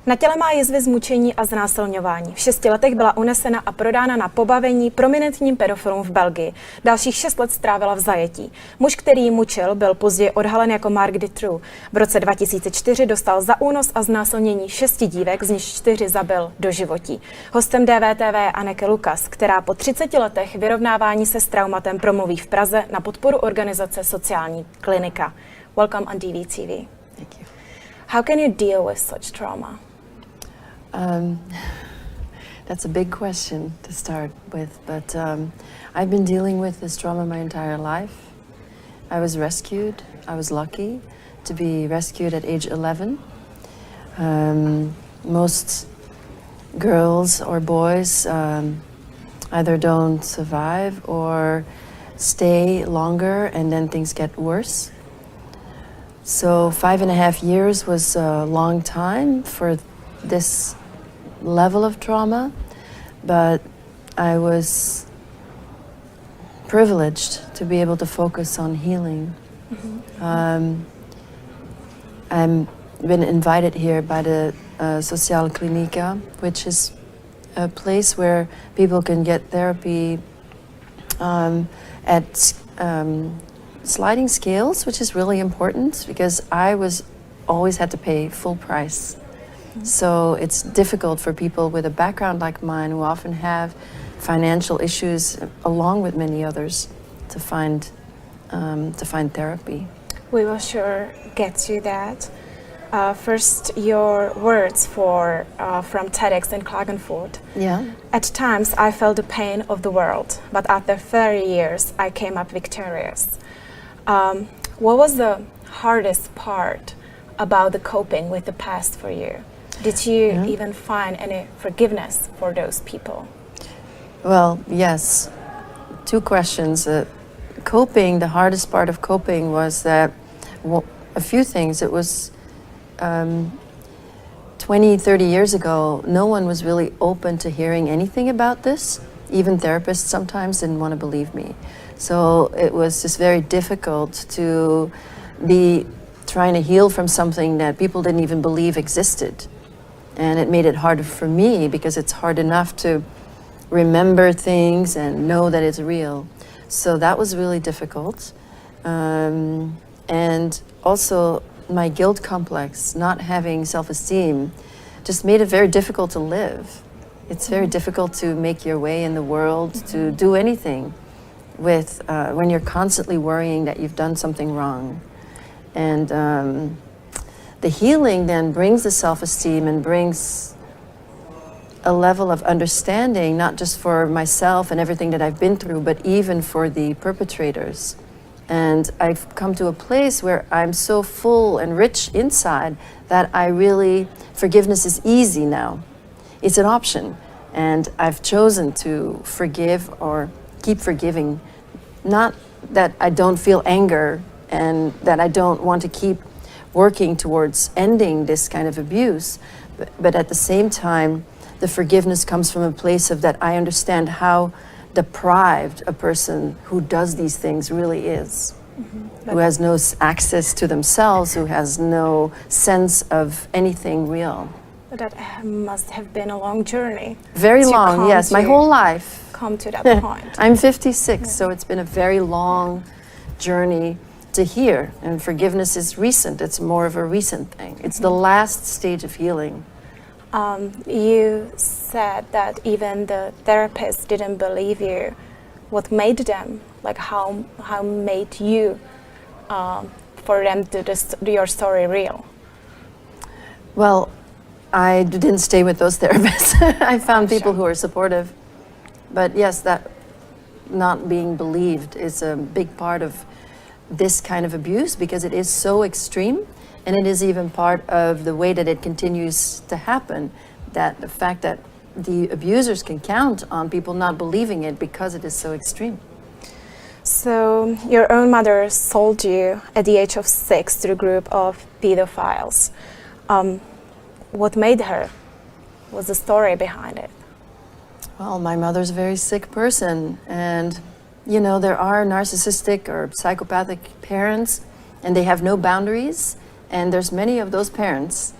Na těle má jizvy z mučení a znásilňování. V 6 letech byla unesena a prodána na pobavení prominentním pedofilům v Belgii. Dalších 6 let strávila v zajetí. Muž, který ji mučil, byl později odhalen jako Marc Dutroux. V roce 2004 dostal za únos a znásilnění 6 dívek, z nichž 4 zabil do životí. Hostem DVTV je Anneke Lucas, která po 30 letech vyrovnávání se s traumatem promluví v Praze na podporu organizace Sociàlnì klinika. Welcome on DVTV. Thank you. How can you deal with such trauma? That's a big question to start with, but I've been dealing with this trauma my entire life. I was rescued. I was lucky to be rescued at age 11. Most girls or boys either don't survive or stay longer and then things get worse. So 5.5 years was a long time for this level of trauma, but I was privileged to be able to focus on healing. I'm been invited here by the Sociàlnì klinika, which is a place where people can get therapy at sliding scales, which is really important because I was always had to pay full price. So it's difficult for people with a background like mine who often have financial issues along with many others to find therapy. We will sure get to that. First, your words from TEDx in Klagenfurt. Yeah. At times, I felt the pain of the world, but after 30 years, I came up victorious. What was the hardest part about the coping with the past for you? Did you even find any forgiveness for those people? Well, yes. 2 questions. Coping, the hardest part of coping was that a few things. It was 20, 30 years ago, no one was really open to hearing anything about this. Even therapists sometimes didn't want to believe me. So it was just very difficult to be trying to heal from something that people didn't even believe existed. And it made it harder for me because it's hard enough to remember things and know that it's real. So that was really difficult. And also my guilt complex, not having self-esteem, just made it very difficult to live. It's very difficult to make your way in the world, to do anything with when you're constantly worrying that you've done something wrong. And the healing then brings the self-esteem and brings a level of understanding, not just for myself and everything that I've been through, but even for the perpetrators. And I've come to a place where I'm so full and rich inside that forgiveness is easy now. It's an option. And I've chosen to forgive or keep forgiving. Not that I don't feel anger and that I don't want to keep working towards ending this kind of abuse, but at the same time, the forgiveness comes from a place of that I understand how deprived a person who does these things really is, who has no access to themselves, who has no sense of anything real. But that must have been a long journey. Very long, yes, my whole life. Come to that point. I'm 56, so it's been a very long journey to hear, and forgiveness is recent. It's more of a recent thing. It's the last stage of healing. You said that even the therapists didn't believe you. What made them? Like how made you for them to do your story real? Well, I didn't stay with those therapists. I found people who are supportive. But yes, that not being believed is a big part of this kind of abuse because it is so extreme, and it is even part of the way that it continues to happen, that the fact that the abusers can count on people not believing it because it is so extreme. So your own mother sold you at the age of 6 to a group of pedophiles. What made her? What's the story behind it? Well, my mother's a very sick person, and you know, there are narcissistic or psychopathic parents, and they have no boundaries, and there's many of those parents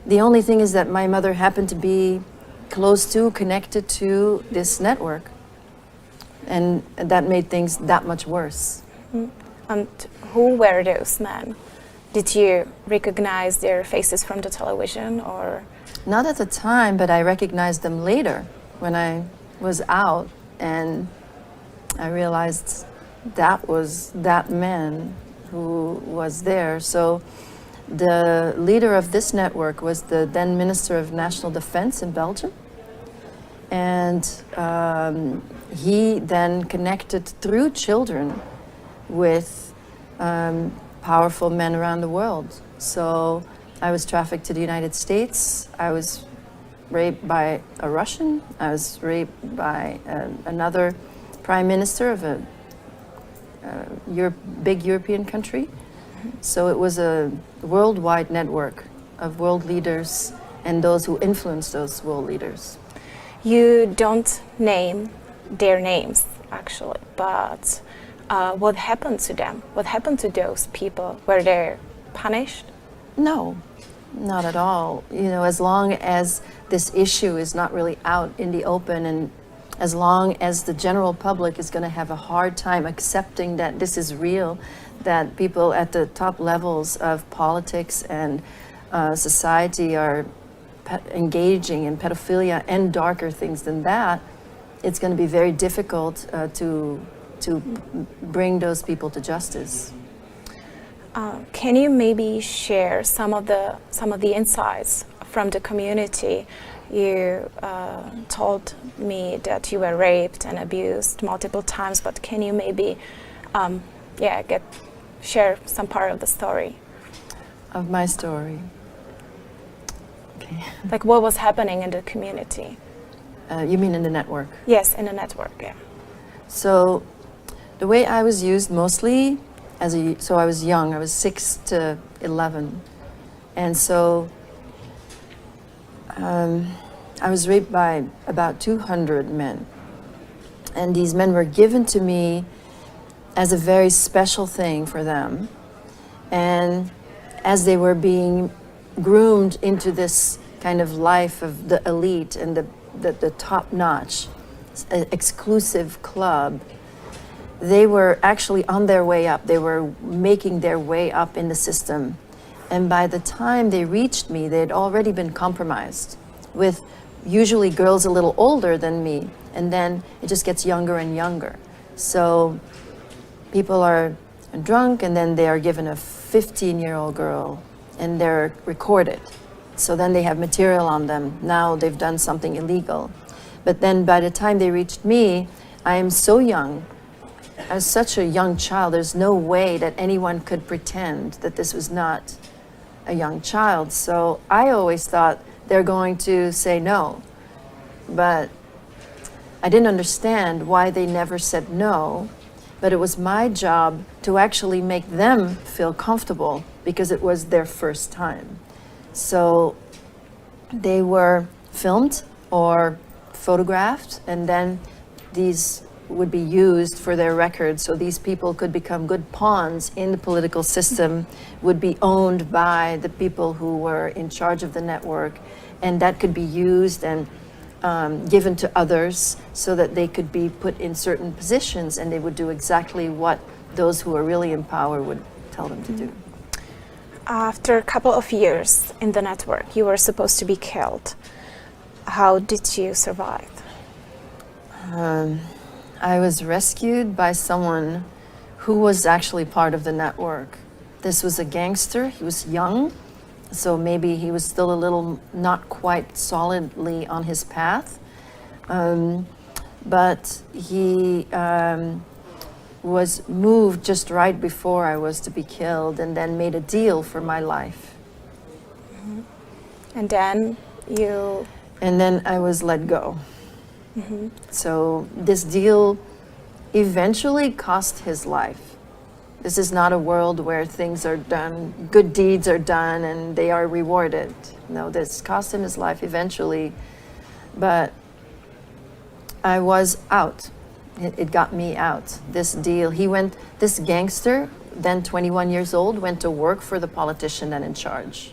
The only thing is that my mother happened to be connected to this network. And that made things that much worse. And who were those men? Did you recognize their faces from the television or? Not at the time, but I recognized them later when I was out and I realized that was that man who was there. So the leader of this network was the then Minister of National Defense in Belgium. And he then connected through children with powerful men around the world. So I was trafficked to the United States. I was raped by a Russian. I was raped by another prime minister of a big European country. So it was a worldwide network of world leaders and those who influenced those world leaders. You don't name their names, actually, but what happened to them? What happened to those people? Were they punished? No, not at all. You know, as long as this issue is not really out in the open and as long as the general public is going to have a hard time accepting that this is real, that people at the top levels of politics and society are engaging in pedophilia and darker things than that, it's going to be very difficult to bring those people to justice. Can you maybe share some of the insights from the community? You told me that you were raped and abused multiple times, but can you maybe share some part of the story? Of my story. Okay. Like what was happening in the community? You mean in the network? Yes, in the network, yeah. So the way I was used mostly so I was young, I was 6 to 11. And so I was raped by about 200 men. And these men were given to me as a very special thing for them. And as they were being groomed into this kind of life of the elite and the top-notch, exclusive club, they were actually on their way up. They were making their way up in the system. And by the time they reached me, they had already been compromised with usually girls a little older than me. And then it just gets younger and younger. So people are drunk and then they are given a 15-year-old girl and they're recorded. So then they have material on them. Now they've done something illegal. But then by the time they reached me, I am so young. I was such a young child. There's no way that anyone could pretend that this was not a young child. So I always thought they're going to say no. But I didn't understand why they never said no. But it was my job to actually make them feel comfortable because it was their first time. So they were filmed or photographed, and then these would be used for their records, so these people could become good pawns in the political system, would be owned by the people who were in charge of the network, and that could be used and given to others so that they could be put in certain positions and they would do exactly what those who are really in power would tell them to do. After a couple of years in the network, you were supposed to be killed. How did you survive? I was rescued by someone who was actually part of the network. This was a gangster. He was young, so maybe he was still a little not quite solidly on his path. But he was moved just right before I was to be killed and then made a deal for my life. Mm-hmm. And then you... And then I was let go. Mm-hmm. So this deal eventually cost his life. This is not a world where things are done, good deeds are done and they are rewarded. No, this cost him his life eventually, but I was out. It got me out, this deal. This gangster, then 21 years old, went to work for the politician then in charge.